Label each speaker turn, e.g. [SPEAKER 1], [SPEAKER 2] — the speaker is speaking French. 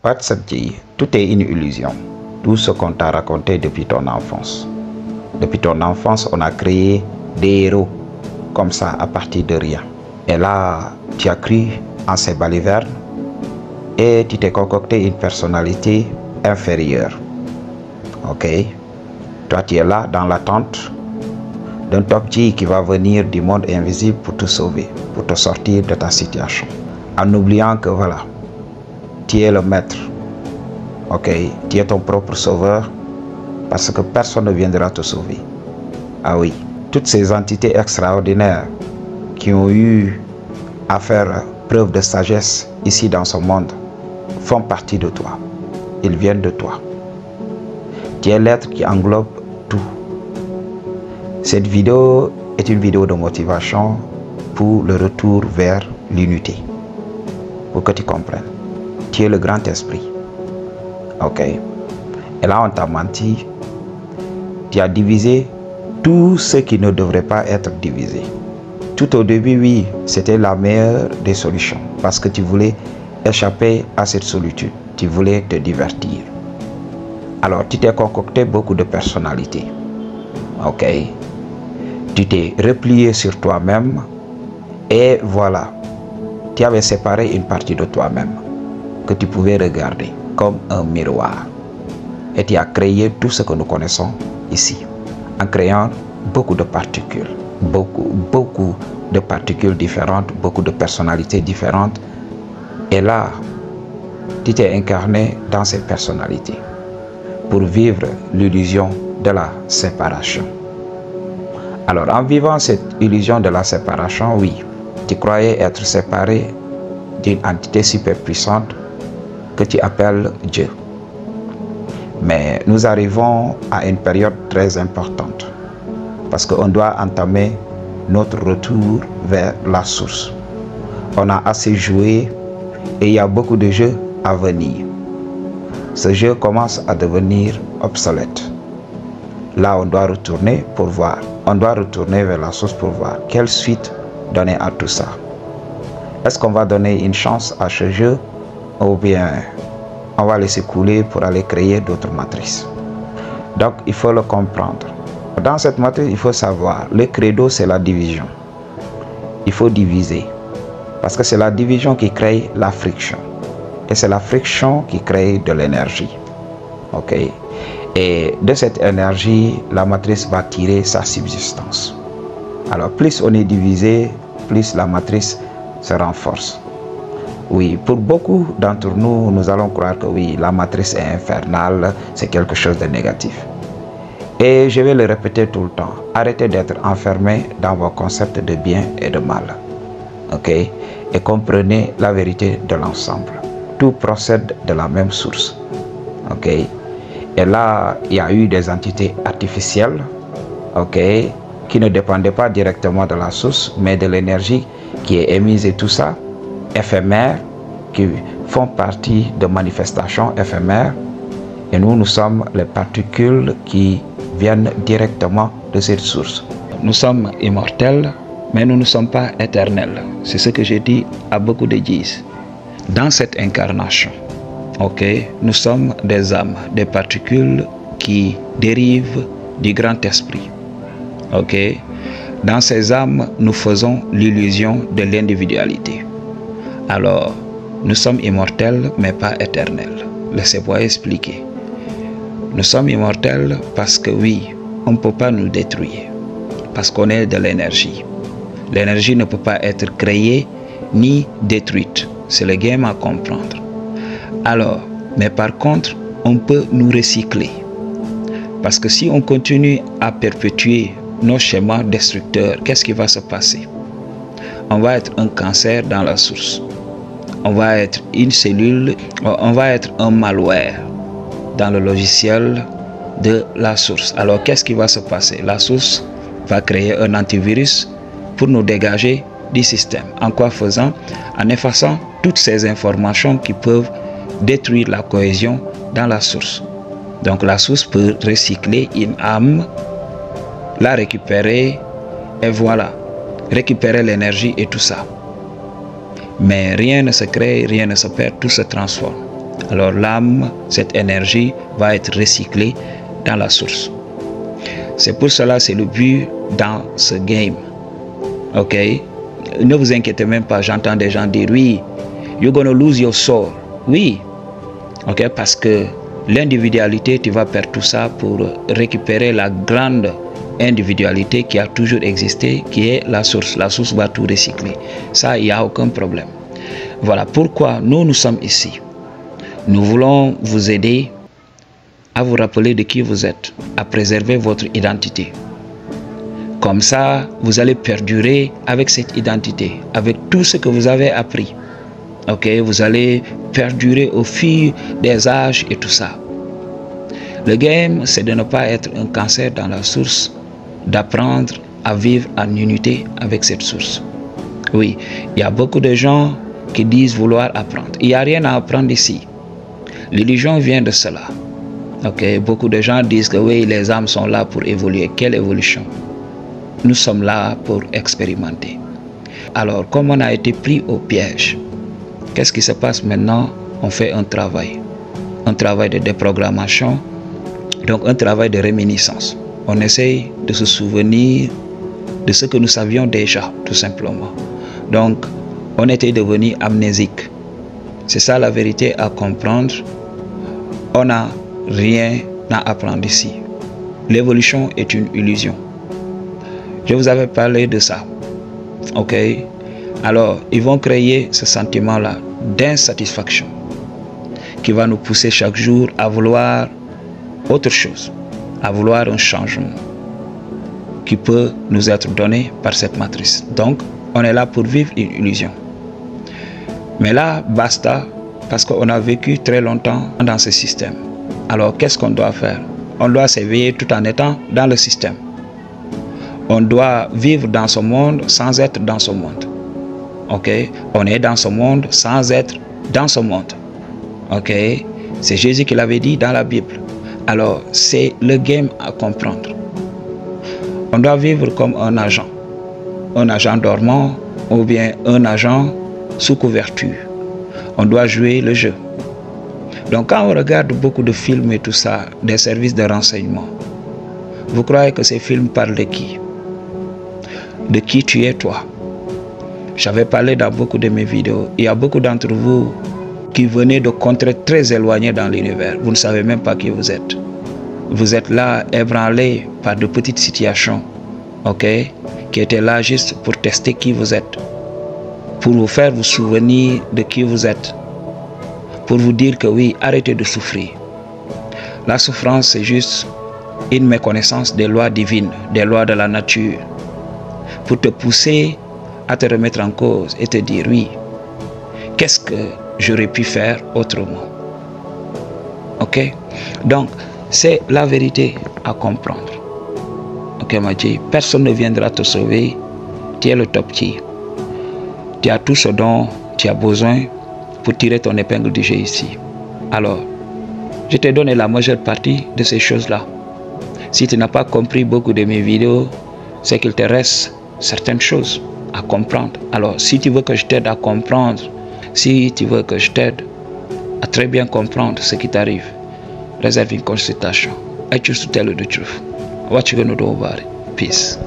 [SPEAKER 1] Pat Sadji, tout est une illusion. Tout ce qu'on t'a raconté depuis ton enfance. Depuis ton enfance, on a créé des héros comme ça à partir de rien. Et là, tu as cru en ces balivernes et tu t'es concocté une personnalité inférieure. Ok? Toi, tu es là dans l'attente d'un Top G qui va venir du monde invisible pour te sauver, pour te sortir de ta situation. En oubliant que voilà, tu es le maître. Ok? Tu es ton propre sauveur parce que personne ne viendra te sauver. Ah oui, toutes ces entités extraordinaires qui ont eu à faire preuve de sagesse ici dans ce monde font partie de toi. Ils viennent de toi. Tu es l'être qui englobe tout. Cette vidéo est une vidéo de motivation pour le retour vers l'unité. Pour que tu comprennes. Tu es le grand esprit. Ok. Et là, on t'a menti. Tu as divisé tout ce qui ne devrait pas être divisé. Tout au début, oui, c'était la meilleure des solutions. Parce que tu voulais échapper à cette solitude. Tu voulais te divertir. Alors, tu t'es concocté beaucoup de personnalités. Ok. Tu t'es replié sur toi-même. Et voilà. Tu avais séparé une partie de toi-même que tu pouvais regarder comme un miroir. Et tu as créé tout ce que nous connaissons ici. En créant beaucoup de particules. Beaucoup de particules différentes. Beaucoup de personnalités différentes. Et là, tu t'es incarné dans ces personnalités pour vivre l'illusion de la séparation. Alors, en vivant cette illusion de la séparation, oui, tu croyais être séparé d'une entité super puissante que tu appelles Dieu. Mais nous arrivons à une période très importante parce qu'on doit entamer notre retour vers la source. On a assez joué et il y a beaucoup de jeux à venir. Ce jeu commence à devenir obsolète. Là, on doit retourner pour voir. On doit retourner vers la source pour voir quelle suite donner à tout ça. Est-ce qu'on va donner une chance à ce jeu ou bien on va laisser couler pour aller créer d'autres matrices? Donc, il faut le comprendre. Dans cette matrice, il faut savoir, le credo, c'est la division. Il faut diviser. Parce que c'est la division qui crée la friction. Et c'est la friction qui crée de l'énergie. Ok? Et de cette énergie, la matrice va tirer sa subsistance. Alors, plus on est divisé, plus la matrice se renforce. Oui, pour beaucoup d'entre nous, nous allons croire que oui, la matrice est infernale, c'est quelque chose de négatif. Et je vais le répéter tout le temps. Arrêtez d'être enfermés dans vos concepts de bien et de mal. Ok? Et comprenez la vérité de l'ensemble. Tout procède de la même source. Ok? Et là, il y a eu des entités artificielles, ok, qui ne dépendaient pas directement de la source, mais de l'énergie qui est émise et tout ça, éphémère, qui font partie de manifestations éphémères. Et nous, nous sommes les particules qui viennent directement de cette source. Nous sommes immortels, mais nous ne sommes pas éternels. C'est ce que j'ai dit à beaucoup de Djis. Dans cette incarnation, ok, nous sommes des âmes, des particules qui dérivent du grand esprit. Ok, dans ces âmes, nous faisons l'illusion de l'individualité. Alors, nous sommes immortels, mais pas éternels. Laissez-moi expliquer. Nous sommes immortels parce que oui, on ne peut pas nous détruire, parce qu'on est de l'énergie. L'énergie ne peut pas être créée ni détruite. C'est le game à comprendre. Alors, mais par contre, on peut nous recycler. Parce que si on continue à perpétuer nos schémas destructeurs, qu'est-ce qui va se passer? On va être un cancer dans la source. On va être une cellule, on va être un malware dans le logiciel de la source. Alors, qu'est-ce qui va se passer? La source va créer un antivirus pour nous dégager du système. En quoi faisant? En effaçant toutes ces informations qui peuvent détruire la cohésion dans la source. Donc la source peut recycler une âme, la récupérer et voilà, récupérer l'énergie et tout ça. Mais rien ne se crée, rien ne se perd, tout se transforme. alors l'âme, cette énergie va être recyclée dans la source. C'est pour cela, c'est le but dans ce game. Ok? Ne vous inquiétez même pas, j'entends des gens dire oui, you're gonna lose your soul. Oui, ok, parce que l'individualité, tu vas perdre tout ça pour récupérer la grande individualité qui a toujours existé, qui est la source. La source va tout recycler. Ça, il n'y a aucun problème. Voilà pourquoi nous sommes ici. Nous voulons vous aider à vous rappeler de qui vous êtes, à préserver votre identité. Comme ça, vous allez perdurer avec cette identité, avec tout ce que vous avez appris. Ok, vous allez perdurer au fil des âges et tout ça. Le game, c'est de ne pas être un cancer dans la source, d'apprendre à vivre en unité avec cette source. Oui, il y a beaucoup de gens qui disent vouloir apprendre. Il n'y a rien à apprendre ici. L'illusion vient de cela. Ok, beaucoup de gens disent que oui, les âmes sont là pour évoluer. Quelle évolution? Nous sommes là pour expérimenter. Alors, comme on a été pris au piège, qu'est-ce qui se passe maintenant? On fait un travail de déprogrammation, donc un travail de réminiscence. On essaye de se souvenir de ce que nous savions déjà, tout simplement. Donc, on était devenu amnésique. C'est ça la vérité à comprendre. On n'a rien à apprendre ici. L'évolution est une illusion. Je vous avais parlé de ça. Ok? Alors, ils vont créer ce sentiment-là d'insatisfaction qui va nous pousser chaque jour à vouloir autre chose, à vouloir un changement qui peut nous être donné par cette matrice. Donc, on est là pour vivre une illusion. Mais là, basta, parce qu'on a vécu très longtemps dans ce système. Alors, qu'est-ce qu'on doit faire? On doit s'éveiller tout en étant dans le système. On doit vivre dans ce monde sans être dans ce monde. Ok? On est dans ce monde sans être dans ce monde. Ok? C'est Jésus qui l'avait dit dans la Bible. Alors, c'est le game à comprendre. On doit vivre comme un agent dormant ou bien un agent sous couverture. On doit jouer le jeu. Donc, quand on regarde beaucoup de films et tout ça, des services de renseignement, vous croyez que ces films parlent de qui? De qui tu es toi? J'avais parlé dans beaucoup de mes vidéos. Il y a beaucoup d'entre vous qui venez de contrées très éloignées dans l'univers. Vous ne savez même pas qui vous êtes. Vous êtes là ébranlés par de petites situations, ok, qui étaient là juste pour tester qui vous êtes, pour vous faire vous souvenir de qui vous êtes, pour vous dire que oui, arrêtez de souffrir. La souffrance, c'est juste une méconnaissance des lois divines, des lois de la nature, pour te pousser à te remettre en cause et te dire oui, qu'est-ce que j'aurais pu faire autrement? Ok? Donc, c'est la vérité à comprendre. Ok, Madji, personne ne viendra te sauver. Tu es le top tier. Tu as tout ce dont tu as besoin pour tirer ton épingle du jeu ici. Alors, je t'ai donné la majeure partie de ces choses-là. Si tu n'as pas compris beaucoup de mes vidéos, c'est qu'il te reste certaines choses à comprendre. Alors, si tu veux que je t'aide à comprendre, si tu veux que je t'aide à très bien comprendre ce qui t'arrive, réserve une consultation. I choose to tell you the truth. What you gonna do about it? Peace.